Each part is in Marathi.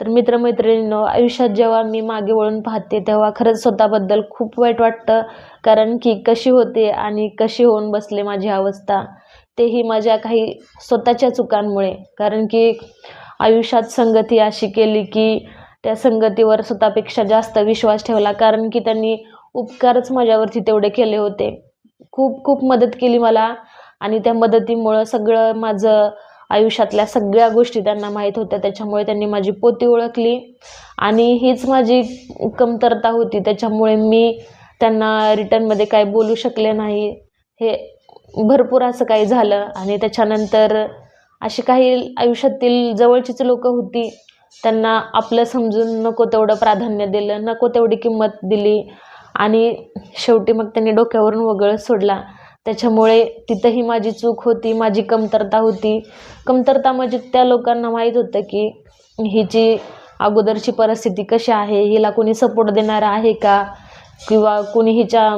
तर मित्रमैत्रिणींनो, आयुष्यात जेव्हा मी मागे वळून पाहते तेव्हा खरंच स्वतःबद्दल खूप वाईट वाटतं. कारण की कशी होते आणि कशी होऊन बसले माझी अवस्था, तेही माझ्या काही स्वतःच्या चुकांमुळे. कारण की आयुष्यात संगती अशी केली की त्या संगतीवर स्वतःपेक्षा जास्त विश्वास ठेवला. कारण की त्यांनी उपकारच माझ्यावरती तेवढे केले होते. खूप खूप मदत केली मला आणि त्या मदतीमुळं सगळं माझं आयुष्यातल्या सगळ्या गोष्टी त्यांना माहीत होत्या. त्याच्यामुळे त्यांनी माझी पोती ओळखली आणि हीच माझी कमतरता होती. त्याच्यामुळे मी त्यांना रिटर्नमध्ये काही बोलू शकले नाही. हे भरपूर असं काही झालं आणि त्याच्यानंतर अशी काही आयुष्यातील जवळचीच लोकं होती, त्यांना आपलं समजून नको तेवढं प्राधान्य दिलं, नको तेवढी किंमत दिली आणि शेवटी मग त्यांनी डोक्यावरून वगळच सोडला. त्याच्यामुळे तिथंही माझी चूक होती, माझी कमतरता होती. कमतरता म्हणजे त्या लोकांना माहीत होतं की हिची अगोदरची परिस्थिती कशी आहे, हिला कोणी सपोर्ट देणारं आहे का, किंवा कोणी हिच्या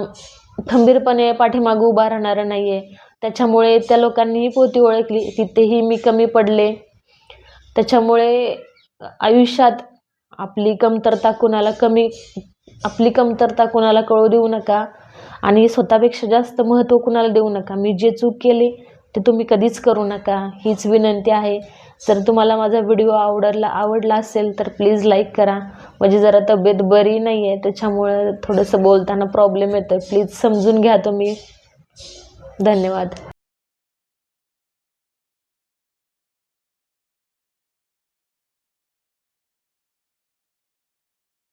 खंबीरपणे पाठीमागं उभा राहणारं नाही आहे. त्याच्यामुळे त्या लोकांनीही पोती ओळखली. तिथेही मी कमी पडले. त्याच्यामुळे आयुष्यात आपली कमतरता कुणाला कळू देऊ नका आणि स्वतःपेक्षा जास्त महत्त्व कुणाला देऊ नका. मी जे चूक केली ते तुम्ही कधीच करू नका, हीच विनंती आहे. जर तुम्हाला माझा व्हिडिओ आवडला असेल तर प्लीज लाईक करा. म्हणजे जरा तब्येत बरी नाही आहे, त्याच्यामुळं थोडंसं बोलताना प्रॉब्लेम येतो. प्लीज समजून घ्या तुम्ही. धन्यवाद.